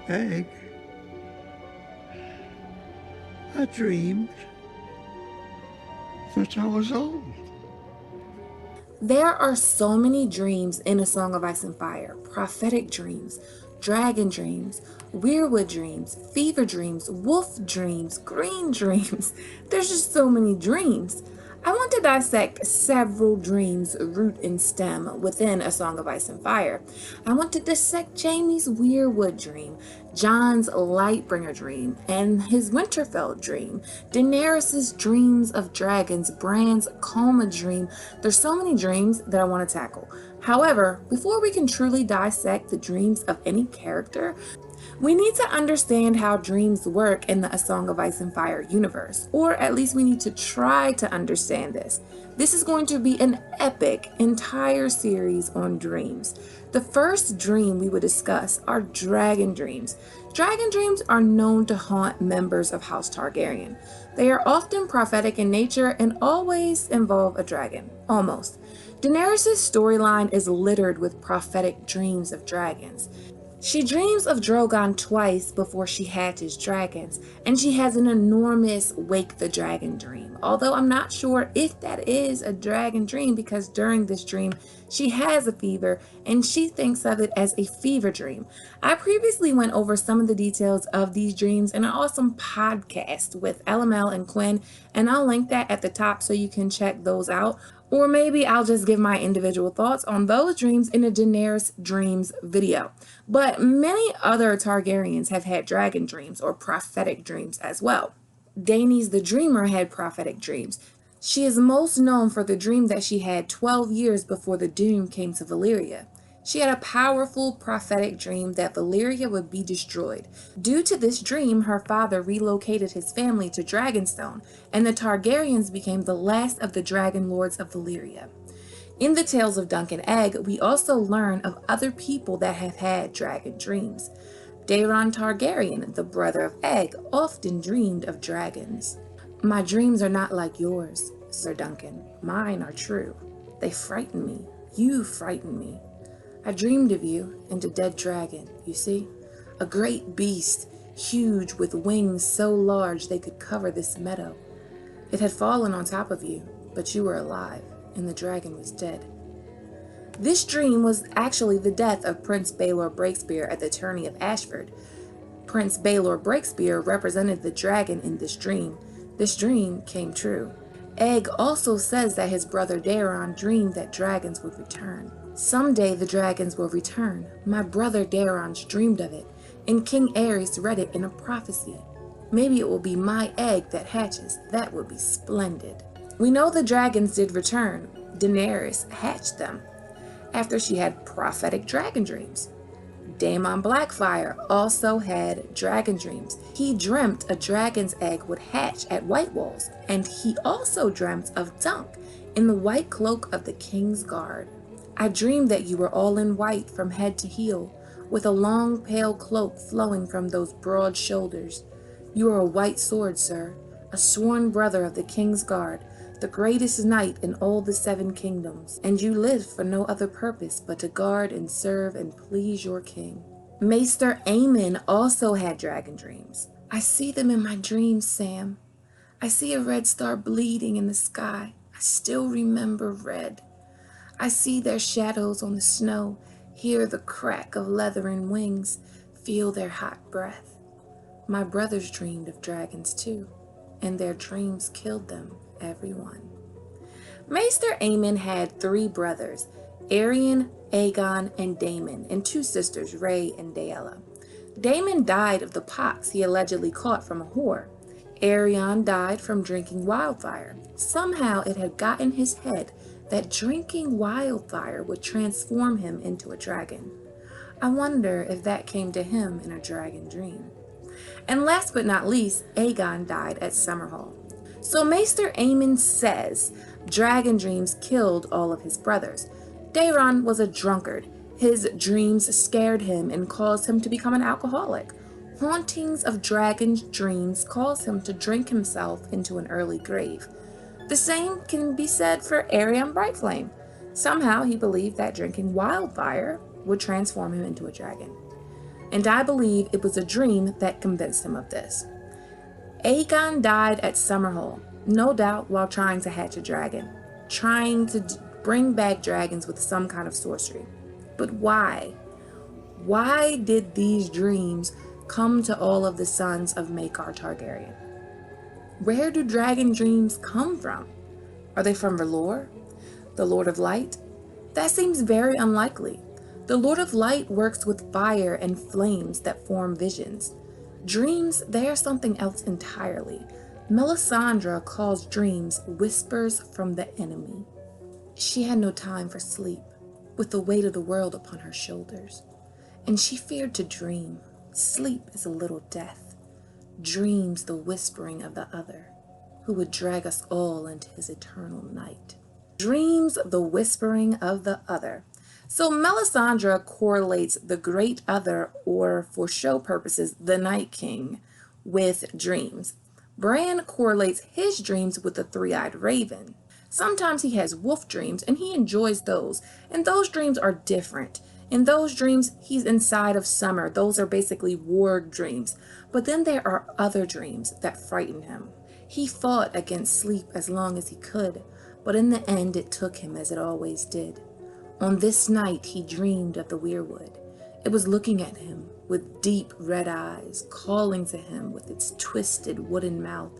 Egg, I dreamed since I was old. There are so many dreams in A Song of Ice and Fire. Prophetic dreams, dragon dreams, weirwood dreams, fever dreams, wolf dreams, green dreams. There's just so many dreams. I want to dissect several dreams, root and stem, within A Song of Ice and Fire. I want to dissect Jaime's weirwood dream, Jon's Lightbringer dream, and his Winterfell dream, Daenerys' dreams of dragons, Bran's coma dream. There's so many dreams that I want to tackle. However, before we can truly dissect the dreams of any character, we need to understand how dreams work in the A Song of Ice and Fire universe, or at least we need to try to understand this. This is going to be an epic entire series on dreams. The first dream we would discuss are dragon dreams. Dragon dreams are known to haunt members of House Targaryen. They are often prophetic in nature and always involve a dragon, almost. Daenerys' storyline is littered with prophetic dreams of dragons. She dreams of Drogon twice before she hatches dragons, and she has an enormous Wake the Dragon dream. Although I'm not sure if that is a dragon dream, because during this dream she has a fever and she thinks of it as a fever dream. I previously went over some of the details of these dreams in an awesome podcast with LML and Quinn, and I'll link that at the top so you can check those out. Or maybe I'll just give my individual thoughts on those dreams in a Daenerys dreams video. But many other Targaryens have had dragon dreams or prophetic dreams as well. Daenerys the Dreamer had prophetic dreams. She is most known for the dream that she had 12 years before the Doom came to Valyria. She had a powerful prophetic dream that Valyria would be destroyed. Due to this dream, her father relocated his family to Dragonstone, and the Targaryens became the last of the Dragon Lords of Valyria. In the Tales of Dunk and Egg, we also learn of other people that have had dragon dreams. Daeron Targaryen, the brother of Egg, often dreamed of dragons. "My dreams are not like yours, Sir Duncan. Mine are true. They frighten me. You frighten me. I dreamed of you and a dead dragon, you see? A great beast, huge with wings so large they could cover this meadow. It had fallen on top of you, but you were alive, and the dragon was dead." This dream was actually the death of Prince Baelor Breakspear at the tourney of Ashford. Prince Baelor Breakspear represented the dragon in this dream. This dream came true. Egg also says that his brother Daeron dreamed that dragons would return. "Someday the dragons will return. My brother Daeron's dreamed of it, and King Aerys read it in a prophecy. Maybe it will be my egg that hatches. That would be splendid." We know the dragons did return. Daenerys hatched them after she had prophetic dragon dreams. Daemon Blackfyre also had dragon dreams. He dreamt a dragon's egg would hatch at White Walls, and he also dreamt of Dunk in the white cloak of the King's Guard. "I dreamed that you were all in white from head to heel, with a long pale cloak flowing from those broad shoulders. You are a white sword, sir, a sworn brother of the King's Guard, the greatest knight in all the 7 kingdoms, and you lived for no other purpose but to guard and serve and please your king." Maester Aemon also had dragon dreams. "I see them in my dreams, Sam. I see a red star bleeding in the sky. I still remember red. I see their shadows on the snow, hear the crack of leathern wings, feel their hot breath. My brothers dreamed of dragons too, and their dreams killed them, every one." Maester Aemon had 3 brothers, Aerion, Aegon, and Daemon, and 2 sisters, Rhae and Daella. Daemon died of the pox he allegedly caught from a whore. Aerion died from drinking wildfire. Somehow it had gotten his head that drinking wildfire would transform him into a dragon. I wonder if that came to him in a dragon dream. And last but not least, Aegon died at Summerhall. So Maester Aemon says dragon dreams killed all of his brothers. Daeron was a drunkard. His dreams scared him and caused him to become an alcoholic. Hauntings of dragon dreams caused him to drink himself into an early grave. The same can be said for Aegon Brightflame. Somehow he believed that drinking wildfire would transform him into a dragon. And I believe it was a dream that convinced him of this. Aegon died at Summerhall, no doubt while trying to hatch a dragon, trying to bring back dragons with some kind of sorcery. But why? Why did these dreams come to all of the sons of Maekar Targaryen? Where do dragon dreams come from? Are they from R'hllor, the Lord of Light? That seems very unlikely. The Lord of Light works with fire and flames that form visions. Dreams, they are something else entirely. Melisandre calls dreams whispers from the enemy. She had no time for sleep, with the weight of the world upon her shoulders. And she feared to dream. Sleep is a little death. Dreams the whispering of the other, who would drag us all into his eternal night. Dreams the whispering of the other. So Melisandre correlates the great other, or for show purposes, the Night King, with dreams. Bran correlates his dreams with the three-eyed raven. Sometimes he has wolf dreams, and he enjoys those. And those dreams are different. In those dreams, he's inside of summer. Those are basically warg dreams. But then there are other dreams that frighten him. He fought against sleep as long as he could, but in the end it took him as it always did. On this night he dreamed of the weirwood. It was looking at him with deep red eyes, calling to him with its twisted wooden mouth,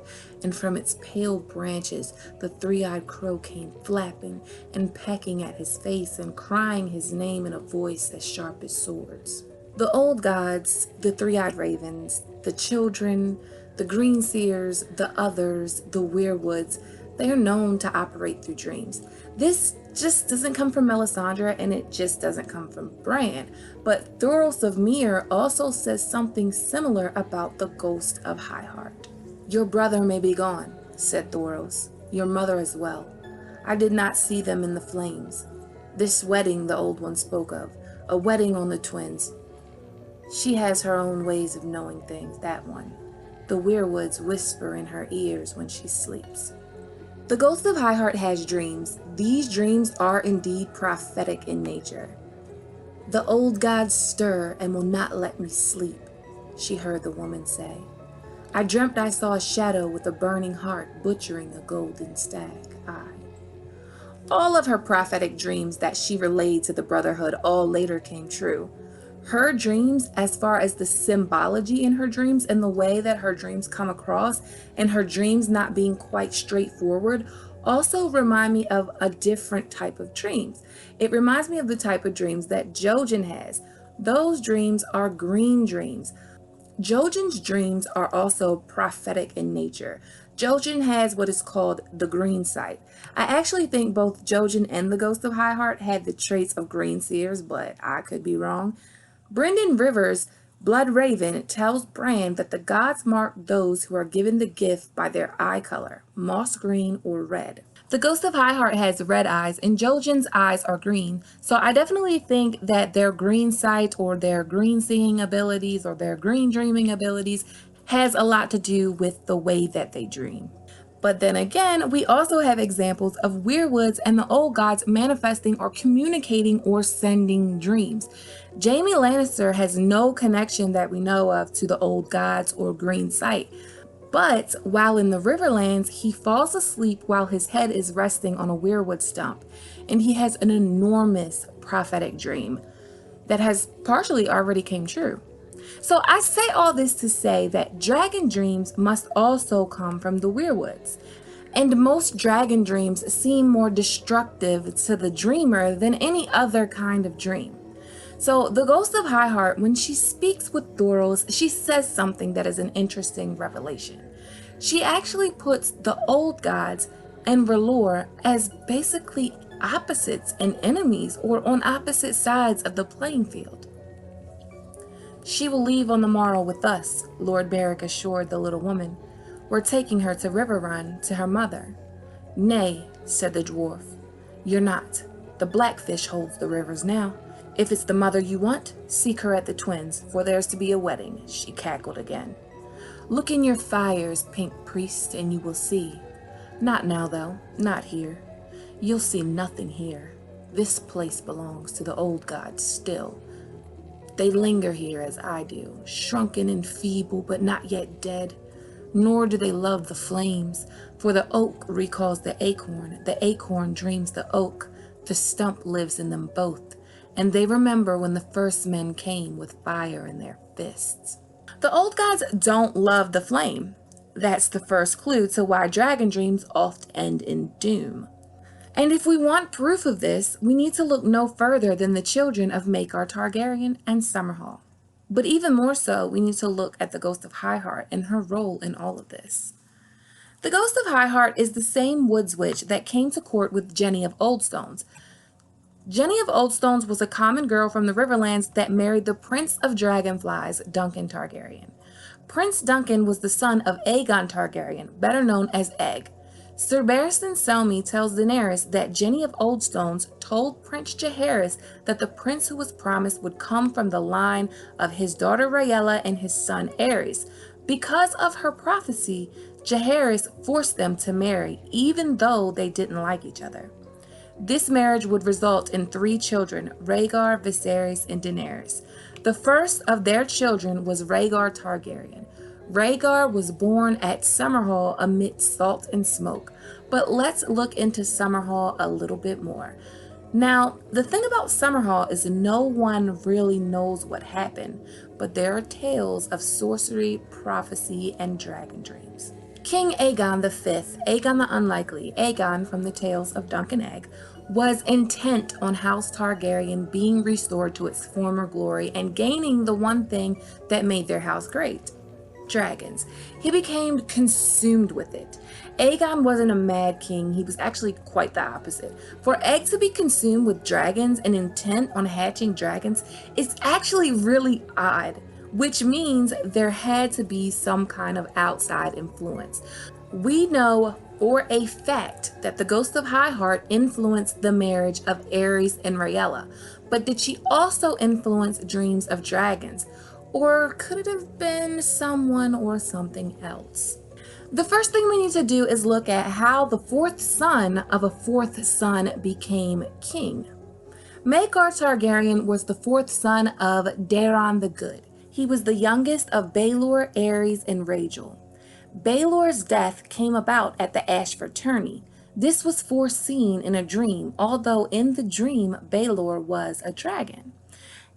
and from its pale branches the three-eyed crow came flapping and pecking at his face and crying his name in a voice as sharp as swords. The old gods, the three-eyed ravens, the children, the green seers, the others, the weirwoods, they are known to operate through dreams. This just doesn't come from Melisandre, and it just doesn't come from Bran. But Thoros of Myr also says something similar about the ghost of Highheart. Your brother may be gone, said Thoros, your mother as well. I did not see them in the flames. This wedding the old one spoke of, a wedding on the twins. She has her own ways of knowing things, that one. The weirwoods whisper in her ears when she sleeps. The ghost of Highheart has dreams. These dreams are indeed prophetic in nature. The old gods stir and will not let me sleep, she heard the woman say. I dreamt I saw a shadow with a burning heart butchering a golden stag. All of her prophetic dreams that she relayed to the Brotherhood all later came true. Her dreams, as far as the symbology in her dreams and the way that her dreams come across, and her dreams not being quite straightforward, also remind me of a different type of dreams. It reminds me of the type of dreams that Jojen has. Those dreams are green dreams. Jojen's dreams are also prophetic in nature. Jojen has what is called the green sight. I actually think both Jojen and the Ghost of Highheart had the traits of green seers, but I could be wrong. Brynden Rivers' Blood Raven tells Bran that the gods mark those who are given the gift by their eye color, moss green or red. The Ghost of Highheart has red eyes, and Jojen's eyes are green, so I definitely think that their green sight or their green seeing abilities or their green dreaming abilities has a lot to do with the way that they dream. But then again, we also have examples of weirwoods and the old gods manifesting or communicating or sending dreams. Jaime Lannister has no connection that we know of to the old gods or green sight. But while in the Riverlands, he falls asleep while his head is resting on a weirwood stump, and he has an enormous prophetic dream that has partially already came true. So I say all this to say that dragon dreams must also come from the weirwoods. And most dragon dreams seem more destructive to the dreamer than any other kind of dream. So the Ghost of Highheart, when she speaks with Thoros, she says something that is an interesting revelation. She actually puts the old gods and R'hllor as basically opposites and enemies, or on opposite sides of the playing field. She will leave on the morrow with us, Lord Beric assured the little woman. We're taking her to Riverrun, to her mother. Nay, said the dwarf, you're not. The Blackfish holds the rivers now. If it's the mother you want, seek her at the twins, for there's to be a wedding, she cackled again. Look in your fires, pink priest, and you will see. Not now, though. Not here. You'll see nothing here. This place belongs to the old gods still. They linger here as I do, shrunken and feeble, but not yet dead. Nor do they love the flames, for the oak recalls the acorn dreams the oak, the stump lives in them both, and they remember when the first men came with fire in their fists. The old gods don't love the flame. That's the first clue to why dragon dreams oft end in doom. And if we want proof of this, we need to look no further than the children of Maekar Targaryen and Summerhall. But even more so, we need to look at the ghost of Highheart and her role in all of this. The ghost of Highheart is the same woods witch that came to court with Jenny of Oldstones. Jenny of Oldstones was a common girl from the Riverlands that married the Prince of Dragonflies, Duncan Targaryen. Prince Duncan was the son of Aegon Targaryen, better known as Egg. Sir Barristan Selmy tells Daenerys that Jenny of Oldstones told Prince Jaehaerys that the prince who was promised would come from the line of his daughter Rhaella and his son Aerys. Because of her prophecy, Jaehaerys forced them to marry, even though they didn't like each other. This marriage would result in 3 children, Rhaegar, Viserys, and Daenerys. The first of their children was Rhaegar Targaryen. Rhaegar was born at Summerhall amid salt and smoke, but let's look into Summerhall a little bit more. Now, the thing about Summerhall is no one really knows what happened, but there are tales of sorcery, prophecy, and dragon dreams. King Aegon V, Aegon the Unlikely, Aegon from the Tales of Dunk and Egg, was intent on House Targaryen being restored to its former glory and gaining the one thing that made their house great: dragons. He became consumed with it. Aegon wasn't a mad king, he was actually quite the opposite. For Egg to be consumed with dragons and intent on hatching dragons is actually really odd, which means there had to be some kind of outside influence. We know for a fact that the ghost of Highheart influenced the marriage of Aerys and Rhaella, but did she also influence dreams of dragons? Or could it have been someone or something else? The first thing we need to do is look at how the 4th son of a 4th son became king. Maekar Targaryen was the 4th son of Daeron the Good. He was the youngest of Baelor, Aerys, and Rhaegal. Baelor's death came about at the Ashford tourney. This was foreseen in a dream, although in the dream Baelor was a dragon.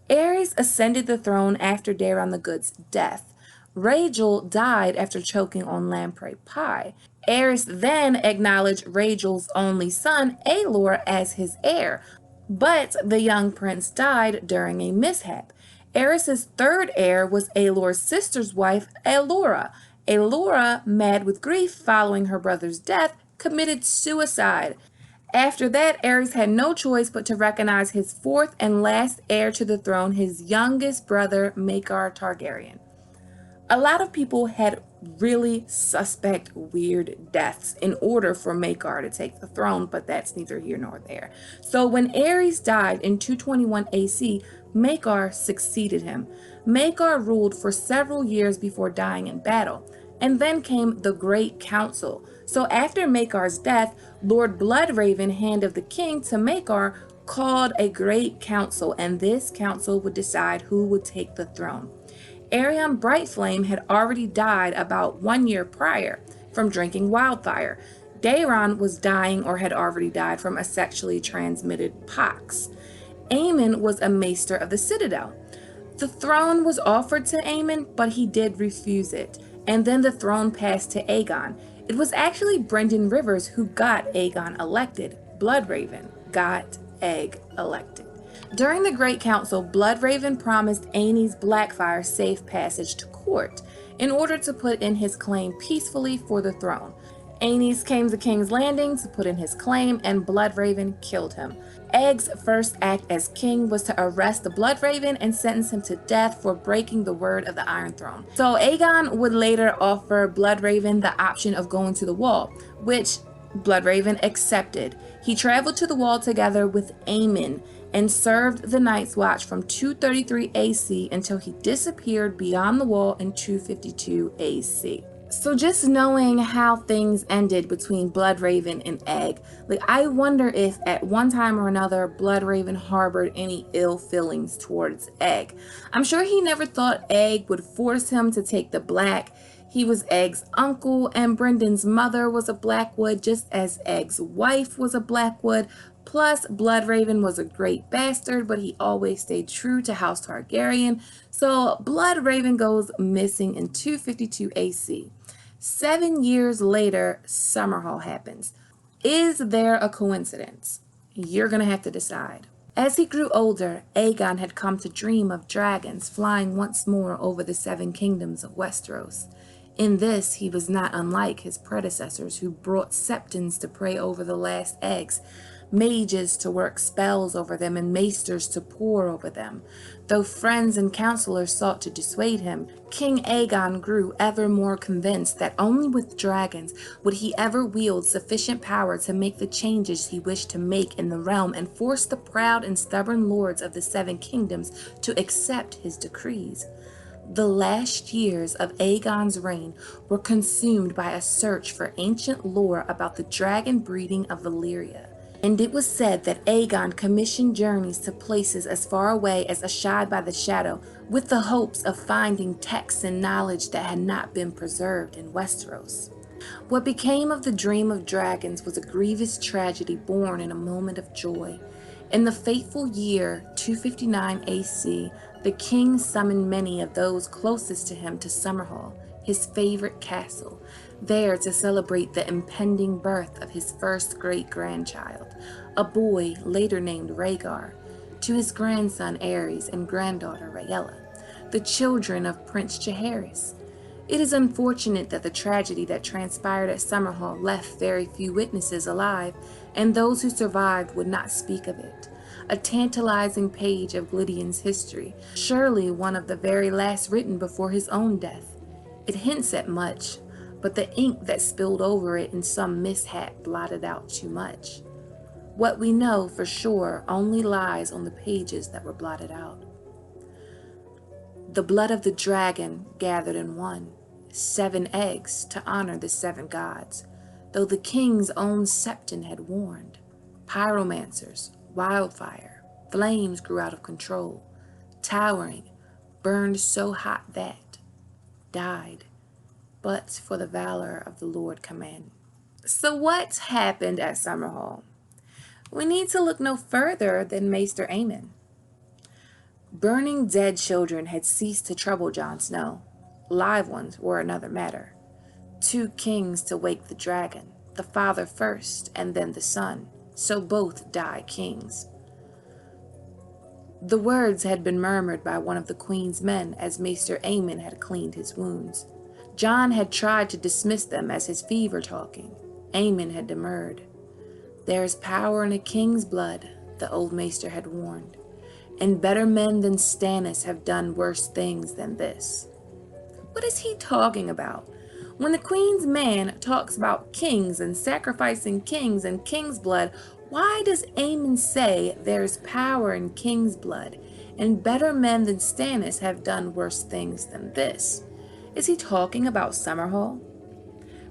Aerys ascended the throne after Daeron the Good's death. Rhaegal died after choking on lamprey pie. Aerys then acknowledged Rhaegal's only son, Aelor, as his heir, but the young prince died during a mishap. Aerys' 3rd heir was Aelor's sister's wife, Aelora. Aelora, mad with grief following her brother's death, committed suicide. After that, Aerys had no choice but to recognize his 4th and last heir to the throne, his youngest brother, Maekar Targaryen. A lot of people had really suspect weird deaths in order for Maekar to take the throne, but that's neither here nor there. So when Aerys died in 221 AC, Maekar succeeded him. Maekar ruled for several years before dying in battle, and then came the Great Council. So after Maekar's death, Lord Bloodraven, Hand of the King, to Maekar, called a Great Council, and this council would decide who would take the throne. Aerion Brightflame had already died about 1 year prior from drinking wildfire. Daeron was dying or had already died from a sexually transmitted pox. Aemon was a maester of the Citadel. The throne was offered to Aemon, but he did refuse it, and then the throne passed to Aegon. It was actually Brendan Rivers who got Aegon elected. Bloodraven got Egg elected. During the Great Council, Bloodraven promised Aenys Blackfyre safe passage to court in order to put in his claim peacefully for the throne. Aenys came to King's Landing to put in his claim, and Bloodraven killed him. Egg's first act as king was to arrest the Bloodraven and sentence him to death for breaking the word of the Iron Throne. So Aegon would later offer Bloodraven the option of going to the Wall, which Bloodraven accepted. He traveled to the Wall together with Aemon and served the Night's Watch from 233 AC until he disappeared beyond the Wall in 252 AC. So just knowing how things ended between Bloodraven and Egg, I wonder if at one time or another Bloodraven harbored any ill feelings towards Egg. I'm sure he never thought Egg would force him to take the black. He was Egg's uncle, and Brendan's mother was a Blackwood, just as Egg's wife was a Blackwood. Plus, Bloodraven was a great bastard, but he always stayed true to House Targaryen. So Bloodraven goes missing in 252 AC. 7 years later, Summerhall happens. Is there a coincidence? You're going to have to decide. As he grew older, Aegon had come to dream of dragons flying once more over the 7 kingdoms of Westeros. In this, he was not unlike his predecessors who brought septons to pray over the last eggs, mages to work spells over them, and maesters to pore over them. Though friends and counselors sought to dissuade him, King Aegon grew ever more convinced that only with dragons would he ever wield sufficient power to make the changes he wished to make in the realm and force the proud and stubborn lords of the 7 kingdoms to accept his decrees. The last years of Aegon's reign were consumed by a search for ancient lore about the dragon breeding of Valyria. And it was said that Aegon commissioned journeys to places as far away as Ashad by the Shadow, with the hopes of finding texts and knowledge that had not been preserved in Westeros. What became of the dream of dragons was a grievous tragedy born in a moment of joy. In the fateful year 259 AC, the king summoned many of those closest to him to Summerhall, his favorite castle, there to celebrate the impending birth of his first great-grandchild, a boy later named Rhaegar, to his grandson Aerys and granddaughter Rhaella, the children of Prince Jaehaerys. It is unfortunate that the tragedy that transpired at Summerhall left very few witnesses alive, and those who survived would not speak of it. A tantalizing page of Glydian's history, surely one of the very last written before his own death. It hints at much, but the ink that spilled over it in some mishap blotted out too much. What we know for sure only lies on the pages that were blotted out. The blood of the dragon gathered in one, 7 eggs to honor the 7 gods, though the king's own septon had warned. Pyromancers, wildfire, flames grew out of control, towering, burned so hot that, died, but for the valor of the Lord command. So what happened at Summerhall? We need to look no further than Maester Aemon. Burning dead children had ceased to trouble Jon Snow. Live ones were another matter. 2 kings to wake the dragon, the father first and then the son, so both die kings. The words had been murmured by one of the queen's men as Maester Aemon had cleaned his wounds. Jon had tried to dismiss them as his fever talking. Aemon had demurred. "There is power in a king's blood," the old maester had warned, "and better men than Stannis have done worse things than this." What is he talking about? When the queen's man talks about kings and sacrificing kings and king's blood, why does Aemon say there's power in king's blood, and better men than Stannis have done worse things than this? Is he talking about Summerhall?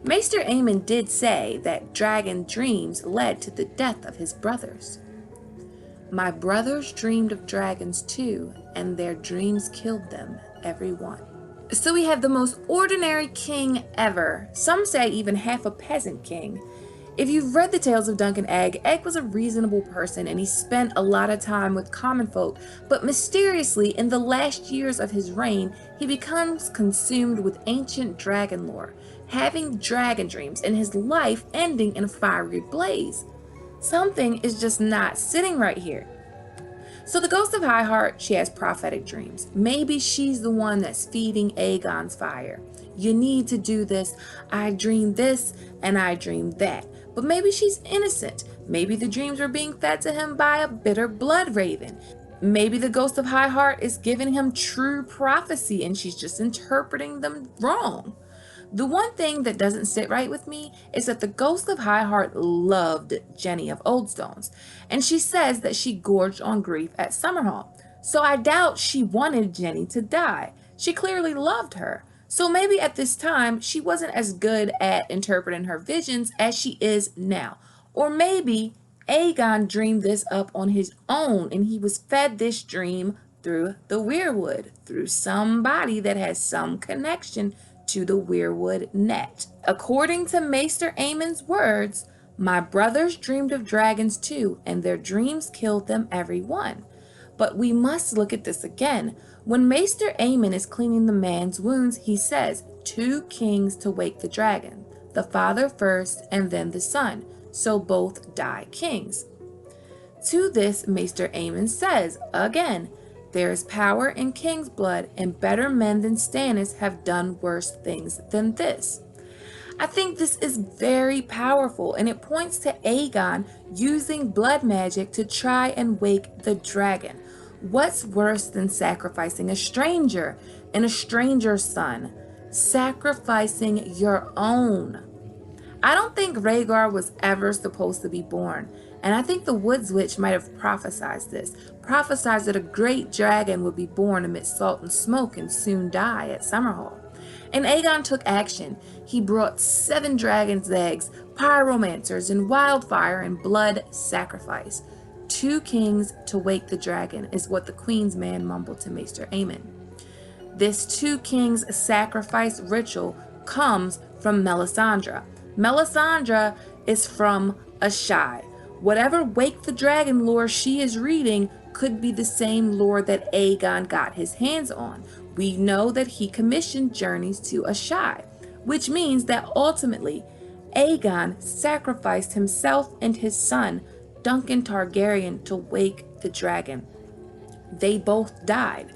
Maester Aemon did say that dragon dreams led to the death of his brothers. "My brothers dreamed of dragons too, and their dreams killed them, every one." So we have the most ordinary king ever. Some say even half a peasant king. If you've read the tales of Dunk and Egg, Egg was a reasonable person and he spent a lot of time with common folk, but mysteriously in the last years of his reign, he becomes consumed with ancient dragon lore, having dragon dreams and his life ending in a fiery blaze. Something is just not sitting right here. So the ghost of Highheart, she has prophetic dreams. Maybe she's the one that's feeding Aegon's fire. You need to do this. I dreamed this and I dreamed that. But maybe she's innocent. Maybe the dreams were being fed to him by a bitter blood raven. Maybe the ghost of Highheart is giving him true prophecy and she's just interpreting them wrong. The one thing that doesn't sit right with me is that the ghost of Highheart loved Jenny of Oldstones, and she says that she gorged on grief at Summerhall. So I doubt she wanted Jenny to die. She clearly loved her. So maybe at this time, she wasn't as good at interpreting her visions as she is now. Or maybe Aegon dreamed this up on his own and he was fed this dream through the weirwood, through somebody that has some connection to the weirwood net. According to Maester Aemon's words, my brothers dreamed of dragons too, and their dreams killed them every one. But we must look at this again. When Maester Aemon is cleaning the man's wounds, he says, 2 kings to wake the dragon, the father first and then the son, so both die kings. To this, Maester Aemon says, again, there is power in king's blood, and better men than Stannis have done worse things than this. I think this is very powerful, and it points to Aegon using blood magic to try and wake the dragon. What's worse than sacrificing a stranger and a stranger's son? Sacrificing your own. I don't think Rhaegar was ever supposed to be born, and I think the Woods Witch might have prophesied this, prophesied that a great dragon would be born amidst salt and smoke and soon die at Summerhall. And Aegon took action. He brought 7 dragon's eggs, pyromancers, and wildfire and blood sacrifice. 2 kings to wake the dragon is what the Queen's man mumbled to Maester Aemon. This 2 kings sacrifice ritual comes from Melisandre. Melisandre is from Asshai. Whatever wake the dragon lore she is reading could be the same lore that Aegon got his hands on. We know that he commissioned journeys to Asshai, which means that ultimately Aegon sacrificed himself and his son, Duncan Targaryen, to wake the dragon. They both died.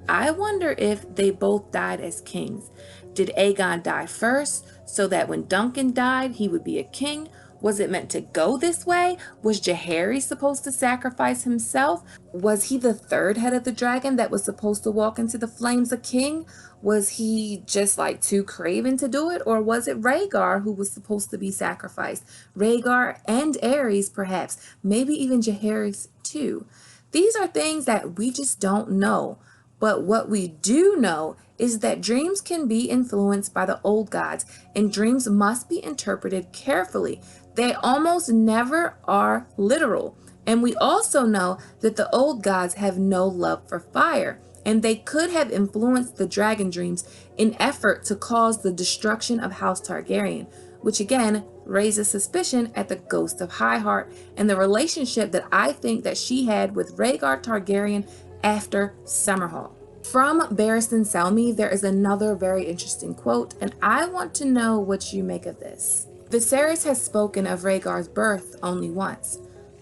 I wonder if they both died as kings. Did Aegon die first so that when Duncan died he would be a king? Was it meant to go this way? Was Jaehaerys supposed to sacrifice himself? Was he the 3rd head of the dragon that was supposed to walk into the flames a king? Was he just like too craven to do it? Or was it Rhaegar who was supposed to be sacrificed? Rhaegar and Aerys perhaps, maybe even Jaehaerys too. These are things that we just don't know. But what we do know is that dreams can be influenced by the old gods, and dreams must be interpreted carefully. They almost never are literal. And we also know that the old gods have no love for fire, and they could have influenced the dragon dreams in effort to cause the destruction of House Targaryen, which again raises suspicion at the ghost of Highheart and the relationship that I think that she had with Rhaegar Targaryen after Summerhall. From Barristan Selmy, there is another very interesting quote, and I want to know what you make of this. Viserys has spoken of Rhaegar's birth only once.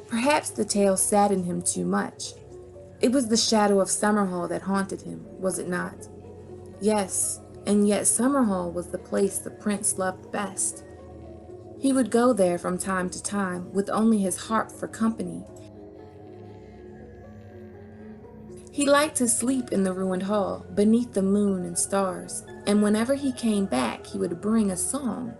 Perhaps the tale saddened him too much. It was the shadow of Summerhall that haunted him, was it not? Yes, and yet Summerhall was the place the prince loved best. He would go there from time to time with only his harp for company. He liked to sleep in the ruined hall, beneath the moon and stars, and whenever he came back, he would bring a song.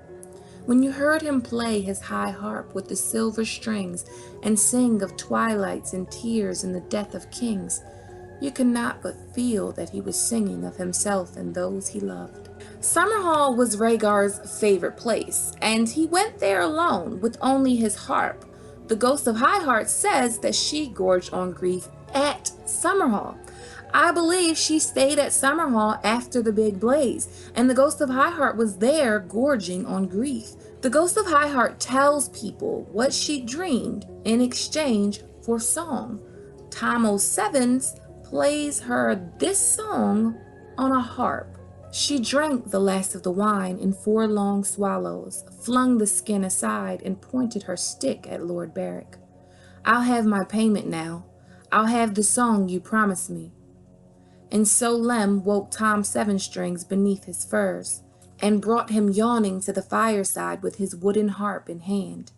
When you heard him play his high harp with the silver strings and sing of twilights and tears and the death of kings, you could not but feel that he was singing of himself and those he loved. Summerhall was Rhaegar's favorite place, and he went there alone with only his harp. The ghost of Highheart says that she gorged on grief at Summerhall. I believe she stayed at Summerhall after the big blaze, and the ghost of Highheart was there gorging on grief. The ghost of Highheart tells people what she dreamed in exchange for song. Tom Sevens plays her this song on a harp. She drank the last of the wine in 4 long swallows, flung the skin aside, and pointed her stick at Lord Beric. I'll have my payment now. I'll have the song you promised me. And so Lem woke Tom Seven Strings beneath his furs, and brought him yawning to the fireside with his wooden harp in hand.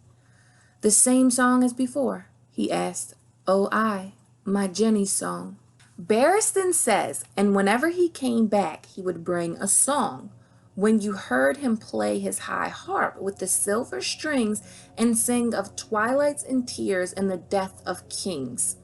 The same song as before, he asked. Oh, aye, my Jenny's song. Barristan says, and whenever he came back, he would bring a song. When you heard him play his high harp with the silver strings and sing of twilights and tears and the death of kings.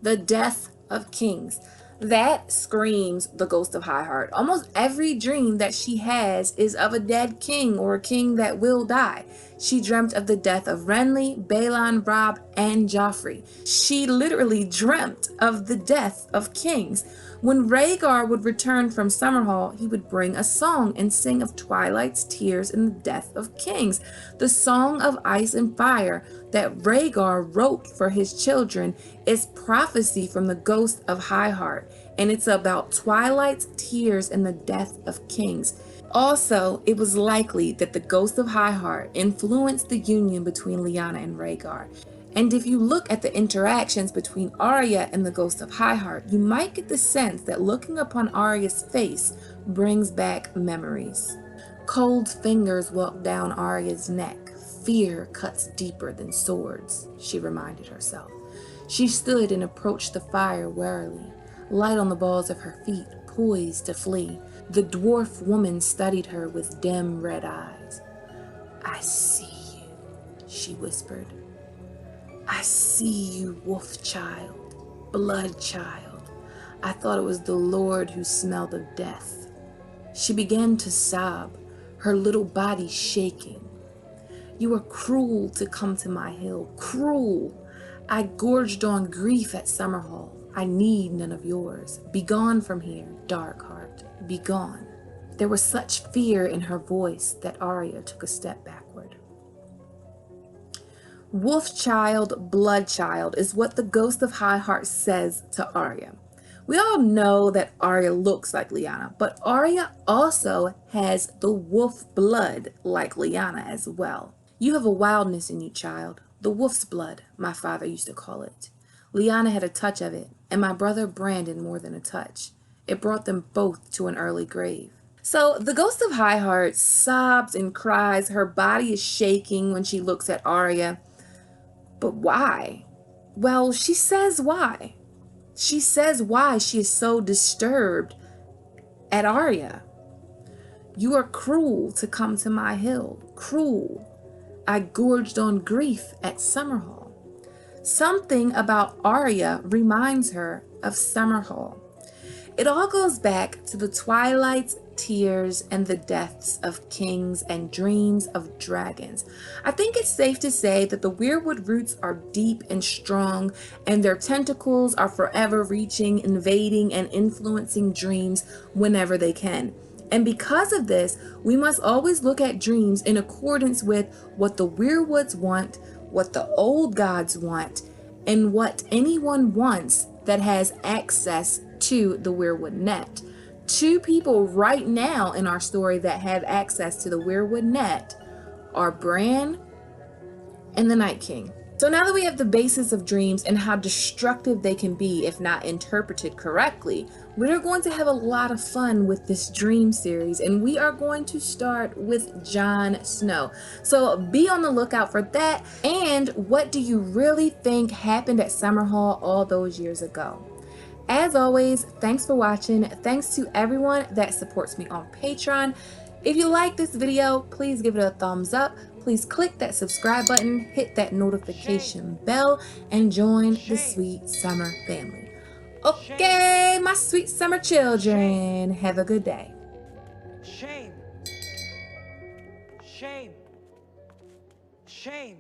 The death of kings. That screams the ghost of High Heart. Almost every dream that she has is of a dead king or a king that will die. She dreamt of the death of Renly, Balon, Robb, and Joffrey. She literally dreamt of the death of kings. When Rhaegar would return from Summerhall, he would bring a song and sing of Twilight's tears and the death of kings. The Song of Ice and Fire that Rhaegar wrote for his children is prophecy from the ghost of High Heart, and it's about Twilight's tears and the death of kings. Also, it was likely that the ghost of High Heart influenced the union between Lyanna and Rhaegar. And if you look at the interactions between Arya and the ghost of High Heart, you might get the sense that looking upon Arya's face brings back memories. Cold fingers walk down Arya's neck. Fear cuts deeper than swords, she reminded herself. She stood and approached the fire warily, light on the balls of her feet, poised to flee. The dwarf woman studied her with dim red eyes. "I see you," she whispered. "I see you, wolf child, blood child. I thought it was the Lord who smelled of death." She began to sob, her little body shaking. "You are cruel to come to my hill, cruel. I gorged on grief at Summerhall. I need none of yours. Begone from here, dark heart, begone." There was such fear in her voice that Arya took a step backward. Wolf child, blood child is what the ghost of High Heart says to Arya. We all know that Arya looks like Lyanna, but Arya also has the wolf blood like Lyanna as well. "You have a wildness in you, child. The wolf's blood, my father used to call it. Lyanna had a touch of it, and my brother Brandon more than a touch. It brought them both to an early grave." So the ghost of High Heart sobs and cries. Her body is shaking when she looks at Arya. But why? Well, she says why. She says why she is so disturbed at Arya. "You are cruel to come to my hill, cruel. I gorged on grief at Summerhall." Something about Arya reminds her of Summerhall. It all goes back to the Twilight's tears and the deaths of kings and dreams of dragons. I think it's safe to say that the weirwood roots are deep and strong, and their tentacles are forever reaching, invading, and influencing dreams whenever they can. And because of this, we must always look at dreams in accordance with what the weirwoods want, what the old gods want, and what anyone wants that has access to the weirwood net. Two people right now in our story that have access to the weirwood net are Bran and the Night King. So now that we have the basis of dreams and how destructive they can be if not interpreted correctly, we're going to have a lot of fun with this dream series, and we are going to start with Jon Snow. So be on the lookout for that. And what do you really think happened at Summerhall all those years ago? As always, thanks for watching. Thanks to everyone that supports me on Patreon. If you like this video, please give it a thumbs up. Please click that subscribe button, hit that notification bell, and join the sweet summer family. Okay, my sweet summer children, have a good day. Shame. Shame. Shame.